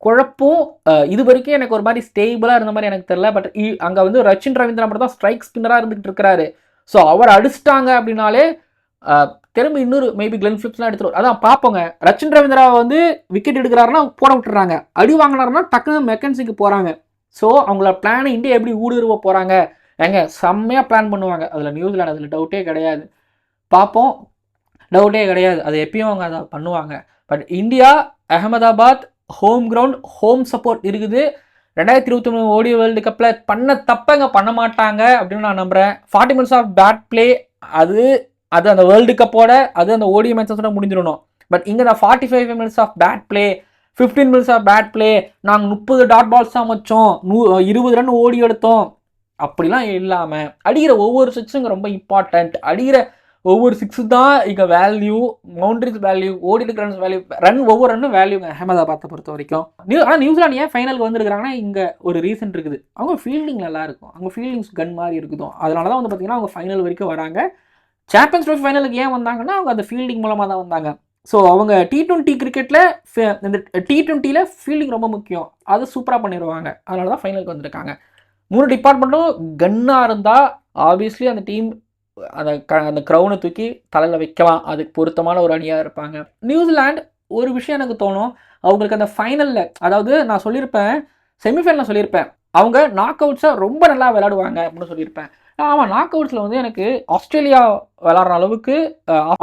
[SPEAKER 1] குழப்பும். இது வரைக்கும் எனக்கு ஒரு மாதிரி ஸ்டேபிளாக இருந்த மாதிரி எனக்கு தெரியல. பட் அங்கே வந்து ரச்சின் ரவீந்திரா மட்டும் தான் ஸ்ட்ரைக் ஸ்பின்னராக இருந்துகிட்டு இருக்கிறாரு. ஸோ அவர் அடிச்சிட்டாங்க அப்படின்னாலே திரும்ப இன்னொரு மேபி கிளென் ஃபிலிப்ஸ்லாம் எடுத்துருவார். அதான் பார்ப்போங்க. ரச்சின் ரவீந்திராவை வந்து விக்கெட் எடுக்கிறாருன்னா போட விட்டுறாங்க, அடி வாங்கினாருன்னா டக்குன்னு மெக்கன்சிக்கு போகிறாங்க. ஸோ அவங்கள பிளானை இந்தியா எப்படி ஊடுருவ போகிறாங்க எங்க செம்மையாக பிளான் பண்ணுவாங்க. அதில் நியூசிலாந்து அதில் டவுட்டே கிடையாது. பார்ப்போம், டவுட்டே கிடையாது, அது எப்பயும் அவங்க அதை பண்ணுவாங்க. But India Ahmedabad home ground, home support இருக்குது. 2023 ஓடி வேர்ல்டு கப்பில் பண்ண தப்பங்க பண்ண மாட்டாங்க அப்படின்னு நான் நம்புகிறேன். 40 minutes ஆஃப் பேட் பிளே அது அந்த வேர்ல்டு கப்போட அது அந்த ஓடி மேட்சஸோட முடிஞ்சிடணும். பட் இங்கே நான் 45 minutes of bat play, 15 minutes of bat play, நாங்கள் 30 டாட் பால்ஸ் தான் வச்சோம், 20 ரன் ஓடி எடுத்தோம் அப்படிலாம் இல்லாமல் அடிக்கிற ஒவ்வொரு சிக்ஸுங்க ரொம்ப இம்பார்ட்டண்ட். அடிக்கிற ஒவ்வொரு சிக்ஸு தான் இங்கே வேல்யூ, பவுண்டரிஸ் வேல்யூ, ஓடி ரன்ஸ் வேல்யூ, ஒவ்வொரு ரன்னும் வேல்யூங்க அகமதாபாத்தை பொறுத்த வரைக்கும். ஆனால் நியூசிலாந்து ஏன் ஃபைனலுக்கு வந்துருக்காங்கன்னா இங்கே ஒரு ரீசன் இருக்குது. அவங்க ஃபீல்டிங் நல்லா இருக்கும், அவங்க ஃபீல்டிங்ஸ் கன் மாதிரி இருக்குதும். அதனால தான் வந்து பார்த்தீங்கன்னா அவங்க ஃபைனல் வரைக்கும் வராங்க. சாம்பியன்ஸ் ட்ரோஃபி ஃபைனலுக்கு ஏன் வந்தாங்கன்னா அவங்க அந்த ஃபீல்டிங் மூலமாக தான் வந்தாங்க. ஸோ அவங்க T20 கிரிக்கெட்டில் இந்த T20யில் ஃபீல்டிங் ரொம்ப முக்கியம், அது சூப்பராக பண்ணிடுவாங்க. அதனால தான் ஃபைனலுக்கு வந்திருக்காங்க. 3 டிபார்ட்மெண்ட்டும் கன்னாக இருந்தால் ஆப்வியஸ்லி அந்த டீம் அந்த க்ரௌனை தூக்கி தலையில் வைக்கலாம், அதுக்கு பொருத்தமான ஒரு அணியாக இருப்பாங்க. நியூசிலாந்து ஒரு விஷயம் எனக்கு தோணும், அவங்களுக்கு அந்த ஃபைனலில், அதாவது நான் சொல்லியிருப்பேன் செமிஃபைனலில் சொல்லியிருப்பேன் அவங்க நாக் அவுட்ஸை ரொம்ப நல்லா விளையாடுவாங்க அப்படின்னு சொல்லியிருப்பேன். ஆமாம், நாக் அவுட்ஸில் வந்து எனக்கு ஆஸ்திரேலியா விளாட்ற அளவுக்கு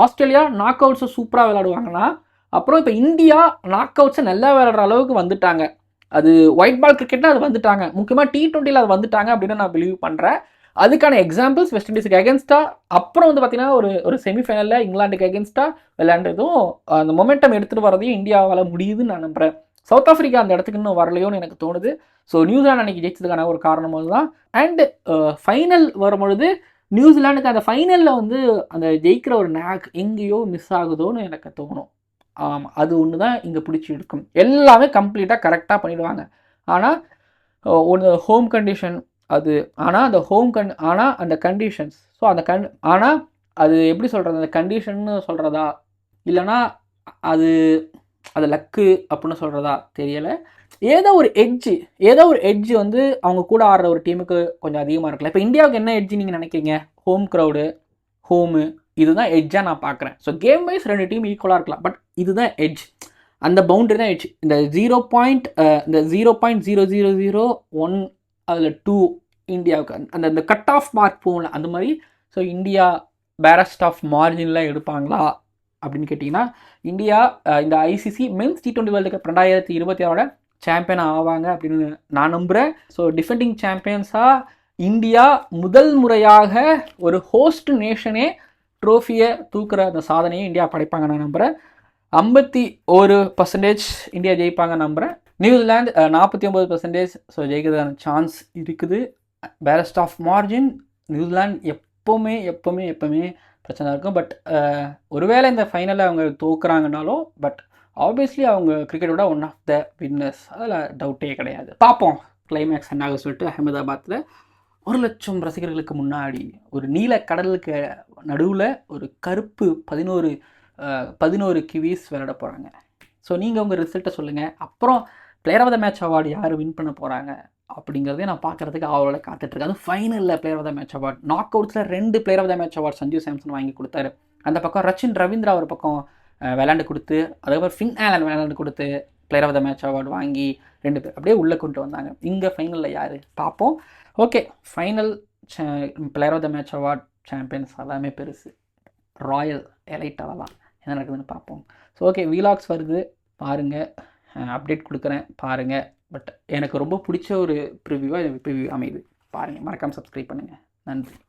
[SPEAKER 1] ஆஸ்திரேலியா நாக் அவுட்ஸை சூப்பராக விளையாடுவாங்கன்னா, அப்புறம் இப்போ இந்தியா நாக் அவுட்ஸை நல்லா விளையாடுற அளவுக்கு வந்துட்டாங்க. அது ஒயிட் பால் கிரிக்கெட்டில் அது வந்துட்டாங்க, முக்கியமாக T20யில் அது வந்துட்டாங்க அப்படின்னு நான் பிலீவ் பண்ணுறேன். அதுக்கான எக்ஸாம்பிள்ஸ் வெஸ்ட் இண்டீஸுக்கு அகேன்ஸ்டாக, அப்புறம் வந்து பார்த்தீங்கன்னா ஒரு செமிஃபைனலில் இங்கிலாந்துக்கு அகேன்ஸ்டாக விளையாண்டதும் அந்த மொமெண்டம் எடுத்துகிட்டு வரதையும் இந்தியாவால் முடியுதுன்னு நான் நம்புகிறேன். சவுத் ஆஃப்ரிக்கா அந்த இடத்துக்கு இன்னும் வரலையோன்னு எனக்கு தோணுது. ஸோ நியூசிலாந்து அன்றைக்கி ஜெயிச்சதுக்கான ஒரு காரணமும் தான். அண்டு ஃபைனல் வரும்பொழுது நியூசிலாண்டுக்கு அந்த ஃபைனலில் வந்து அந்த ஜெயிக்கிற ஒரு நேக் எங்கேயோ மிஸ் ஆகுதோன்னு எனக்கு தோணும். ஆமாம், அது ஒன்று தான் இங்கே பிடிச்சி எடுக்கும். எல்லாமே கம்ப்ளீட்டாக கரெக்டாக பண்ணிவிடுவாங்க. ஆனால் ஒன்று ஹோம் கண்டிஷன் அது, ஆனால் அந்த ஆனால் அந்த கண்டிஷன்ஸ், ஸோ அந்த ஆனால் அது எப்படி சொல்கிறது, அந்த கண்டிஷன்னு சொல்கிறதா இல்லைனா அது லக்கு அப்படின்னு சொல்கிறதா தெரியலை. ஏதோ ஒரு எட்ஜ் வந்து அவங்க கூட ஆடுற ஒரு டீமுக்கு கொஞ்சம் அதிகமாக இருக்கலாம். இப்போ இந்தியாவுக்கு என்ன எட்ஜ் நீங்கள் நினைக்கிறீங்க? ஹோம் க்ரௌடு, ஹோமு, இதுதான் எட்ஜாக நான் பார்க்குறேன். ஸோ கேம் வைஸ் 2 டீம் ஈக்குவலாக இருக்கலாம், பட் இதுதான் எட்ஜ், அந்த பவுண்டரி தான் எட்ஜ். இந்த 0.0001 அதில் 2 இந்தியாவுக்கு அந்த கட் ஆஃப் மார்க் போகல அந்த மாதிரி. ஸோ இந்தியா பேரஸ்ட் ஆஃப் மார்ஜினில் எடுப்பாங்களா அப்படின்னு கேட்டிங்கன்னா, இந்தியா இந்த ICC men's T20 world cup 2026 champion ஆவாங்க அப்படின்னு நான் நம்புகிறேன். ஸோ டிஃபெண்டிங் சாம்பியன்ஸாக இந்தியா முதல் முறையாக ஒரு ஹோஸ்ட் நேஷனே ட்ரோஃபியை தூக்குற அந்த சாதனையை இந்தியா படைப்பாங்க நான் நம்புகிறேன். 51% இந்தியா ஜெயிப்பாங்க நம்புகிறேன். நியூசிலாந்து 49%. ஸோ ஜெயிக்கிறதுக்கான சான்ஸ் இருக்குது. பேரஸ்ட் ஆஃப் மார்ஜின் நியூசிலாந்து எப்போவுமே பிரச்சனை இருக்கும். பட் ஒருவேளை இந்த ஃபைனலில் அவங்க தோக்குறாங்கனாலும், பட் ஆப்வியஸ்லி அவங்க கிரிக்கெட்டோட ஒன் ஆஃப் த வின்னர்ஸ், அதில் டவுட்டே கிடையாது. பார்ப்போம் கிளைமேக்ஸ் என்னாக சொல்லிட்டு. அகமதாபாத்தில் 1 லட்சம் ரசிகர்களுக்கு முன்னாடி ஒரு நீல கடலுக்கு நடுவில் ஒரு கருப்பு 11 கிவிஸ் விளையாட போகிறாங்க. ஸோ நீங்கள் உங்கள் ரிசல்ட்டை சொல்லுங்கள். அப்புறம் player of the match award யார் வின் பண்ண போகிறாங்க அப்படிங்கிறதே நான் பார்க்குறதுக்கு அவளோட காத்துட்ருக்கேன். அது ஃபைனலில் player of the match award, knock அவுட்ஸில் 2 player of the match award Sanju Samson வாங்கி கொடுத்தாரு. அந்த பக்கம் ரச்சின் ரவீந்திரா ஒரு பக்கம் விளையாண்டு கொடுத்து, அதுக்கப்புறம் ஃபின் ஆலன் விளையாண்டு கொடுத்து player of the match award வாங்கி 2 பேர் அப்படியே உள்ளே கொண்டு வந்தாங்க. இங்கே ஃபைனலில் யார் பார்ப்போம். Okay, final player of the match award champions எல்லாமே பெருசு, ராயல் எலைட் அதெல்லாம் என்ன நடக்குதுன்னு பார்ப்போம். ஸோ ஓகே, வீலாக்ஸ் வருது பாருங்கள், அப்டேட் கொடுக்குறேன் பாருங்கள். பட் எனக்கு ரொம்ப பிடிச்ச ஒரு ப்ரிவியூவாக ப்ரிவியூ அமையுது பாருங்கள். மறக்காமல் சப்ஸ்கிரைப் பண்ணுங்கள். நன்றி.